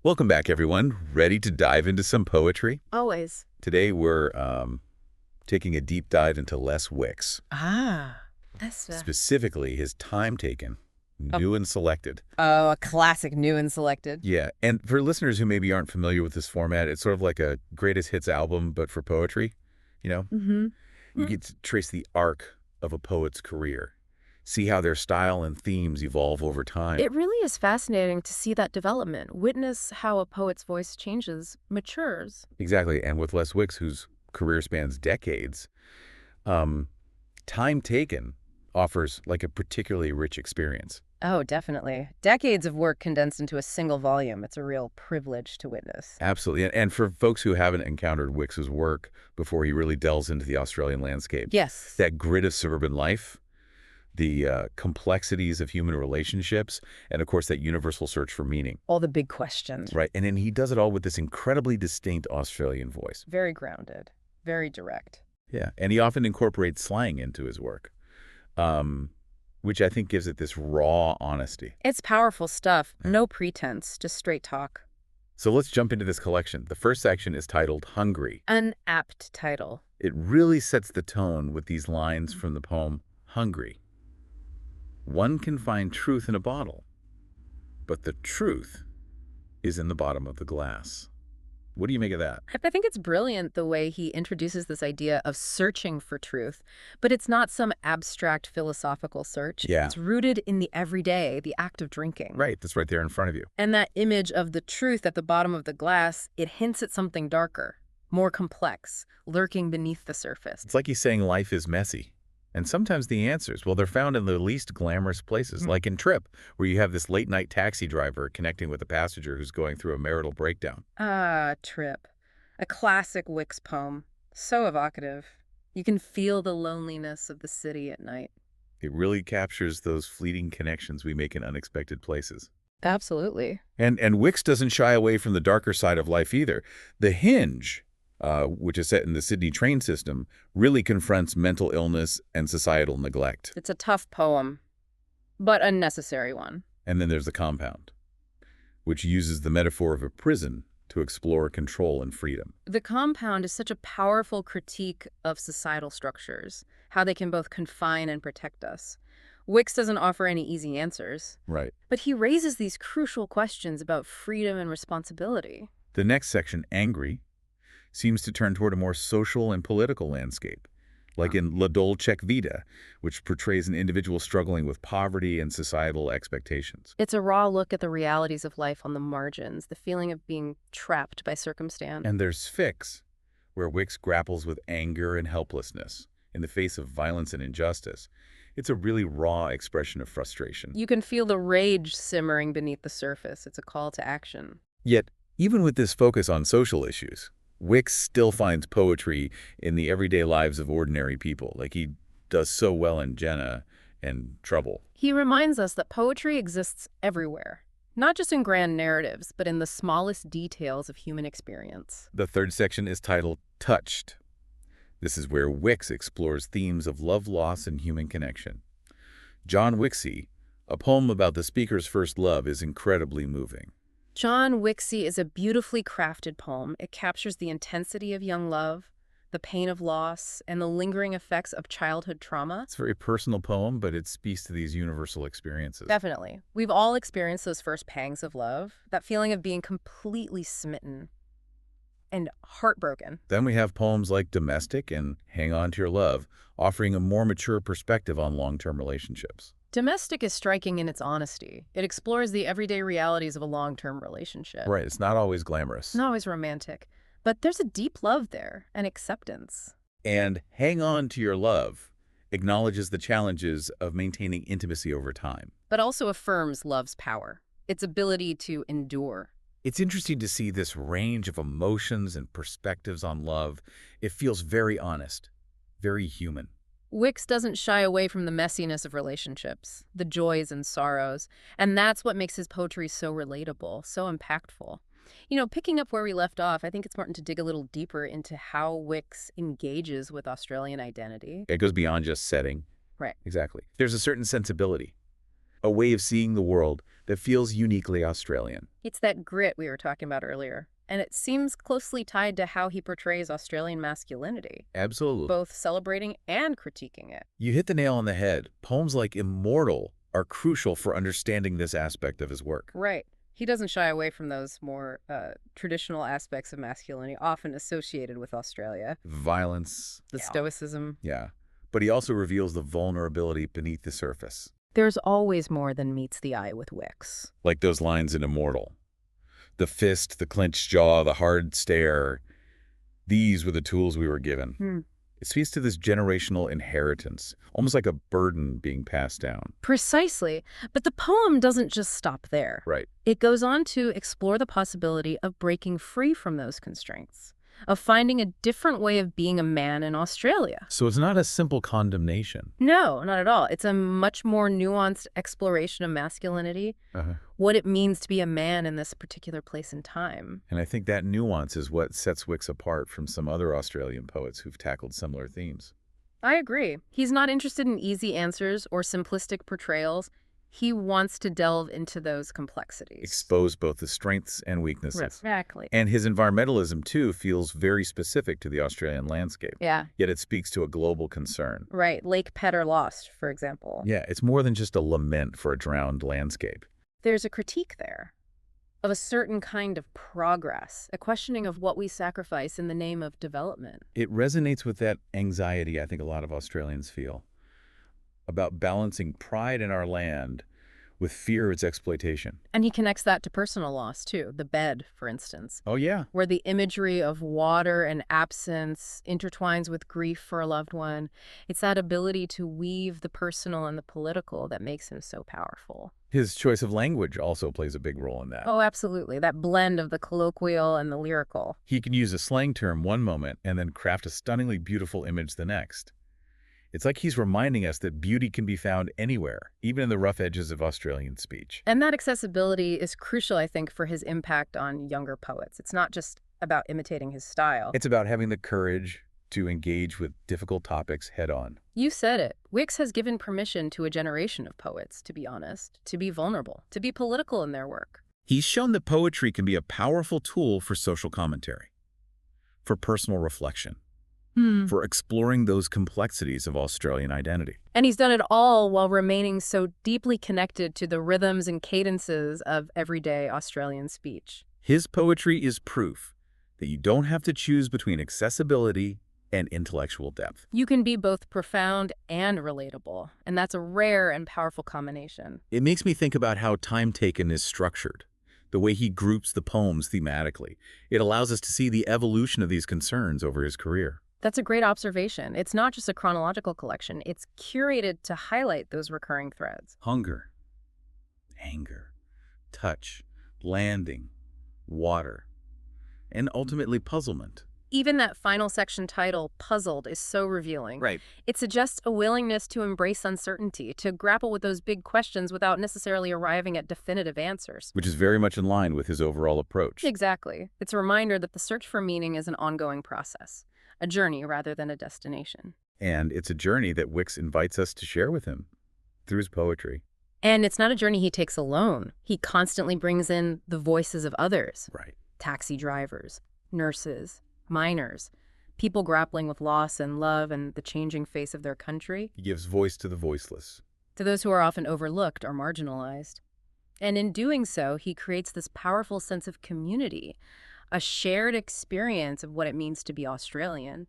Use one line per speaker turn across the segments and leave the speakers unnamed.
Welcome back, everyone. Ready to dive into some poetry?
Always.
Today we're taking a deep dive into Les Wicks,
Ah, that's
specifically his time taken,
a,
new and selected.
a classic new and selected.
Yeah, and for listeners who maybe aren't familiar with this format, it's sort of like a greatest hits album, but for poetry. You know,
Mm-hmm.
you get to trace the arc of a poet's career, see how their style and themes evolve over time.
It really is fascinating to see that development, witness how a poet's voice changes, matures.
Exactly, and with Les Wicks, whose career spans decades, um, time taken offers like a particularly rich experience.
Oh, definitely. Decades of work condensed into a single volume. It's a real privilege to witness.
Absolutely. And for folks who haven't encountered Wicks's work before he really delves into the Australian landscape,
Yes.
that grit of suburban life, the complexities of human relationships, and of course that universal search for meaning.
All the big questions.
Right. And then he does it all with this incredibly distinct Australian voice.
Very grounded, very direct.
Yeah. And he often incorporates slang into his work, which I think gives it this raw honesty.
It's powerful stuff. No pretense, just straight talk.
So let's jump into this collection. The first section is titled Hungry.
An apt title.
It really sets the tone with these lines from the poem Hungry. One can find truth in a bottle, but the truth is in the bottom of the glass. What do you make of that?
I think it's brilliant the way he introduces this idea of searching for truth, but it's not some abstract philosophical search.
Yeah.
It's rooted in the everyday, the act of drinking.
Right, that's right there in front of you.
And that image of the truth at the bottom of the glass, it hints at something darker, more complex, lurking beneath the surface.
It's like he's saying life is messy. And sometimes the answers, well, they're found in the least glamorous places, like in Trip, where you have this late-night taxi driver connecting with a passenger who's going through a marital breakdown.
Ah, Trip. A classic Wicks poem. So evocative. You can feel the loneliness of the city at night.
It really captures those fleeting connections we make in unexpected places.
Absolutely.
And Wicks doesn't shy away from the darker side of life either. The Hinge, which is set in the Sydney train system, really confronts mental illness and societal neglect.
It's a tough poem, but a necessary one.
And then there's The Compound, which uses the metaphor of a prison to explore control and freedom.
The Compound is such a powerful critique of societal structures, how they can both confine and protect us. Wicks doesn't offer any easy answers,
Right.
but he raises these crucial questions about freedom and responsibility.
The next section, Angry, seems to turn toward a more social and political landscape, like in La Dolce Vita, which portrays an individual struggling with poverty and societal expectations.
It's a raw look at the realities of life on the margins, the feeling of being trapped by circumstance.
And there's Fix, where Wicks grapples with anger and helplessness in the face of violence and injustice. It's a really raw expression of frustration.
You can feel the rage simmering beneath the surface. It's a call to action.
Yet, even with this focus on social issues, Wicks still finds poetry in the everyday lives of ordinary people, like he does so well in Jenna and Trouble.
He reminds us that poetry exists everywhere, not just in grand narratives, but in the smallest details of human experience.
The third section is titled Touched. This is where Wicks explores themes of love, loss, and human connection. John Wicksy, a poem about the speaker's first love, is incredibly moving.
John Wicksy is a beautifully crafted poem. It captures the intensity of young love, the pain of loss, and the lingering effects of childhood trauma.
It's a very personal poem, but it speaks to these universal experiences.
Definitely. We've all experienced those first pangs of love, that feeling of being completely smitten and heartbroken.
Then we have poems like Domestic and Hang On to Your Love, offering a more mature perspective on long-term relationships.
Domestic is striking in its honesty. It explores the everyday realities of a long-term relationship.
Right, it's not always glamorous.
It's not always romantic, but there's a deep love there and acceptance.
And Hang On to Your Love acknowledges the challenges of maintaining intimacy over time.
But also affirms love's power, its ability to endure.
It's interesting to see this range of emotions and perspectives on love. It feels very honest, very human.
Wicks doesn't shy away from the messiness of relationships, the joys and sorrows, and that's what makes his poetry so relatable, so impactful. You know, picking up where we left off, I think it's important to dig a little deeper into how Wicks engages with Australian identity.
It goes beyond just setting.
Right.
Exactly. There's a certain sensibility, a way of seeing the world that feels uniquely Australian.
It's that grit we were talking about earlier, and it seems closely tied to how he portrays Australian masculinity,
Absolutely.
both celebrating and critiquing it.
You hit the nail on the head. Poems like Immortal are crucial for understanding this aspect of his work.
Right. He doesn't shy away from those more traditional aspects of masculinity, often associated with Australia.
Violence.
The stoicism.
Yeah. But he also reveals the vulnerability beneath the surface.
There's always more than meets the eye with Wicks.
Like those lines in Immortal. The fist, the clenched jaw, the hard stare. These were the tools we were given. It speaks to this generational inheritance, almost like a burden being passed down.
Precisely. But the poem doesn't just stop there.
Right.
It goes on to explore the possibility of breaking free from those constraints, of finding a different way of being a man in Australia.
So it's not a simple condemnation.
No, not at all. It's a much more nuanced exploration of masculinity, what it means to be a man in this particular place and time.
And I think that nuance is what sets Wicks apart from some other Australian poets who've tackled similar themes.
I agree. He's not interested in easy answers or simplistic portrayals. He wants to delve into those complexities.
Expose both the strengths and weaknesses.
Exactly.
And his environmentalism, too, feels very specific to the Australian landscape.
Yeah.
Yet it speaks to a global concern.
Right. Lake Petter Lost, for example.
Yeah, it's more than just a lament for a drowned landscape.
There's a critique there of a certain kind of progress, a questioning of what we sacrifice in the name of development.
It resonates with that anxiety I think a lot of Australians feel about balancing pride in our land with fear of its exploitation.
And he connects that to personal loss, too. The bed, for instance,
Oh, yeah.
where the imagery of water and absence intertwines with grief for a loved one. It's that ability to weave the personal and the political that makes him so powerful.
His choice of language also plays a big role in that.
Oh, absolutely. That blend of the colloquial and the lyrical.
He can use a slang term one moment and then craft a stunningly beautiful image the next. It's like he's reminding us that beauty can be found anywhere, even in the rough edges of Australian speech.
And that accessibility is crucial, I think, for his impact on younger poets. It's not just about imitating his style.
It's about having the courage to engage with difficult topics head on.
You said it. Wicks has given permission to a generation of poets, to be honest, to be vulnerable, to be political in their work.
He's shown that poetry can be a powerful tool for social commentary, for personal reflection, for exploring those complexities of Australian identity.
And he's done it all while remaining so deeply connected to the rhythms and cadences of everyday Australian speech.
His poetry is proof that you don't have to choose between accessibility and intellectual depth.
You can be both profound and relatable, and that's a rare and powerful combination.
It makes me think about how Time Taken is structured, the way he groups the poems thematically. It allows us to see the evolution of these concerns over his career.
That's a great observation. It's not just a chronological collection. It's curated to highlight those recurring threads.
Hunger, anger, touch, landing, water, and ultimately puzzlement.
Even that final section title, Puzzled, is so revealing.
Right.
It suggests a willingness to embrace uncertainty, to grapple with those big questions without necessarily arriving at definitive answers.
Which is very much in line with his overall approach.
Exactly. It's a reminder that the search for meaning is an ongoing process, a journey rather than a destination.
And it's a journey that Wicks invites us to share with him through his poetry.
And it's not a journey he takes alone. He constantly brings in the voices of others.
Right.
Taxi drivers, nurses, miners, people grappling with loss and love and the changing face of their country.
He gives voice to the voiceless.
To those who are often overlooked or marginalized. And in doing so, he creates this powerful sense of community, a shared experience of what it means to be Australian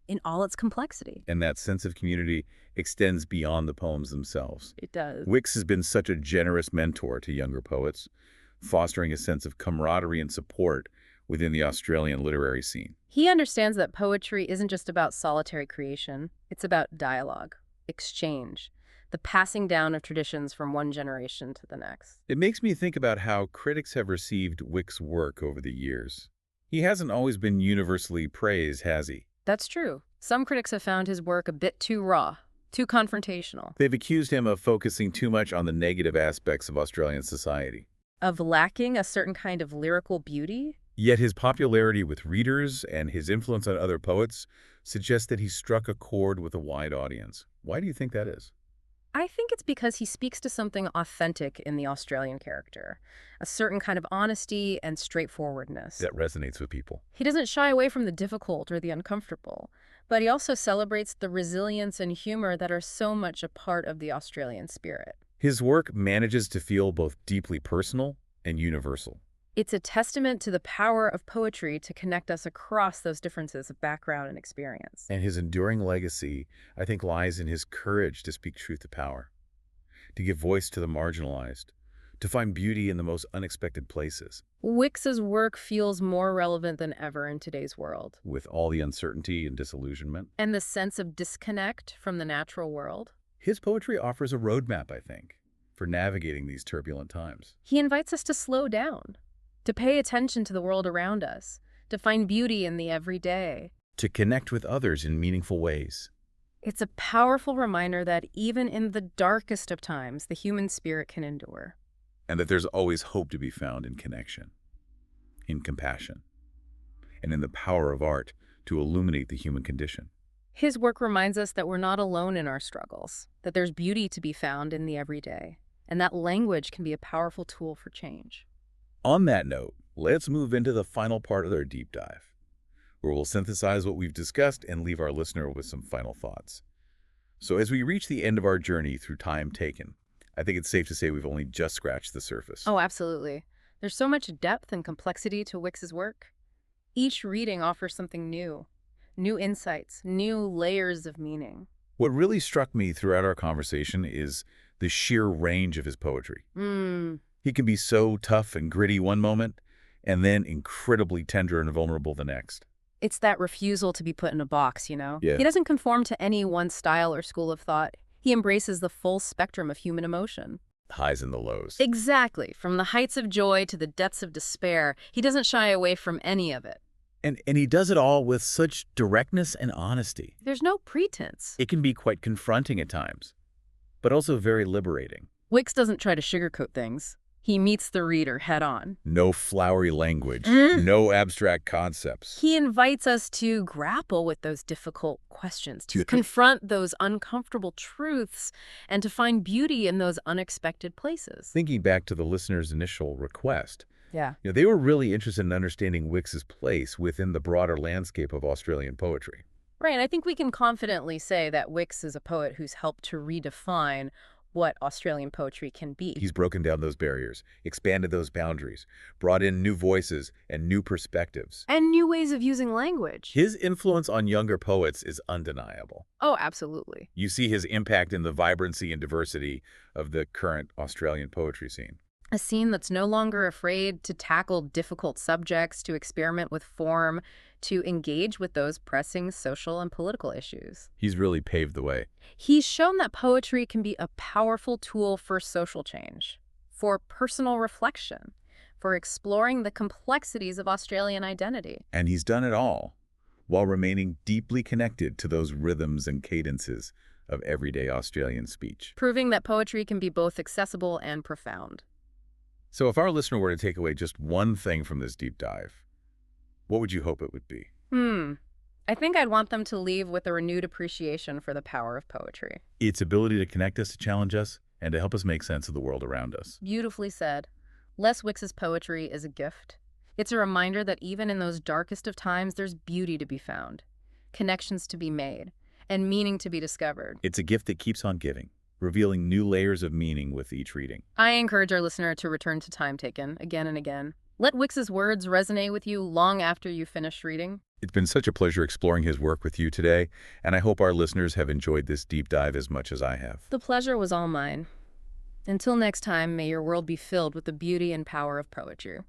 in all its complexity.
And that sense of community extends beyond the poems themselves.
It does.
Wicks has been such a generous mentor to younger poets, fostering a sense of camaraderie and support within the Australian literary scene.
He understands that poetry isn't just about solitary creation. It's about dialogue, exchange, the passing down of traditions from one generation to the next.
It makes me think about how critics have received Wicks' work over the years. He hasn't always been universally praised, has he?
That's true. Some critics have found his work a bit too raw, too confrontational.
They've accused him of focusing too much on the negative aspects of Australian society.
Of lacking a certain kind of lyrical beauty?
Yet his popularity with readers and his influence on other poets suggests that he struck a chord with a wide audience. Why do you think that is?
I think it's because he speaks to something authentic in the Australian character, a certain kind of honesty and straightforwardness.
That resonates with people.
He doesn't shy away from the difficult or the uncomfortable, but he also celebrates the resilience and humor that are so much a part of the Australian spirit.
His work manages to feel both deeply personal and universal.
It's a testament to the power of poetry to connect us across those differences of background and experience.
And his enduring legacy, I think, lies in his courage to speak truth to power, to give voice to the marginalized, to find beauty in the most unexpected places.
Wicks's work feels more relevant than ever in today's world.
With all the uncertainty and disillusionment,
And the sense of disconnect from the natural world.
his poetry offers a roadmap, I think, for navigating these turbulent times.
He invites us to slow down, to pay attention to the world around us, to find beauty in the everyday.
To connect with others in meaningful ways.
It's a powerful reminder that even in the darkest of times, the human spirit can endure.
And that there's always hope to be found in connection, in compassion, and in the power of art to illuminate the human condition.
His work reminds us that we're not alone in our struggles, that there's beauty to be found in the everyday, and that language can be a powerful tool for change.
On that note, let's move into the final part of our deep dive, where we'll synthesize what we've discussed and leave our listener with some final thoughts. So as we reach the end of our journey through Time Taken, I think it's safe to say we've only just scratched the surface.
Oh, absolutely. There's so much depth and complexity to Wicks's work. Each reading offers something new insights, new layers of meaning.
What really struck me throughout our conversation is the sheer range of his poetry. He can be so tough and gritty one moment, and then incredibly tender and vulnerable the next.
It's that refusal to be put in a box, you know?
Yeah.
He doesn't conform to any one style or school of thought. He embraces the full spectrum of human emotion.
Highs and the lows.
Exactly. From the heights of joy to the depths of despair, he doesn't shy away from any of it.
And he does it all with such directness and honesty.
There's no pretense.
It can be quite confronting at times, but also very liberating.
Wicks doesn't try to sugarcoat things. He meets the reader head on.
No flowery language, no abstract concepts.
He invites us to grapple with those difficult questions, to confront those uncomfortable truths, and to find beauty in those unexpected places.
Thinking back to the listener's initial request,
Yeah.
they were really interested in understanding Wicks's place within the broader landscape of Australian poetry.
Right, and I think we can confidently say that Wicks is a poet who's helped to redefine what Australian poetry can be.
He's broken down those barriers, expanded those boundaries, brought in new voices and new perspectives.
And new ways of using language.
His influence on younger poets is undeniable.
Oh, absolutely.
You see his impact in the vibrancy and diversity of the current Australian poetry scene.
A scene that's no longer afraid to tackle difficult subjects, to experiment with form, to engage with those pressing social and political issues.
He's really paved the way.
He's shown that poetry can be a powerful tool for social change, for personal reflection, for exploring the complexities of Australian identity.
And he's done it all while remaining deeply connected to those rhythms and cadences of everyday Australian speech.
Proving that poetry can be both accessible and profound.
So if our listener were to take away just one thing from this deep dive, what would you hope it would be?
I think I'd want them to leave with a renewed appreciation for the power of poetry.
Its ability to connect us, to challenge us, and to help us make sense of the world around us.
Beautifully said. Les Wicks' poetry is a gift. It's a reminder that even in those darkest of times, there's beauty to be found, connections to be made, and meaning to be discovered.
It's a gift that keeps on giving, revealing new layers of meaning with each reading.
I encourage our listener to return to Time Taken again and again. Let Wicks's words resonate with you long after you finish reading.
It's been such a pleasure exploring his work with you today, and I hope our listeners have enjoyed this deep dive as much as I have.
The pleasure was all mine. Until next time, may your world be filled with the beauty and power of poetry.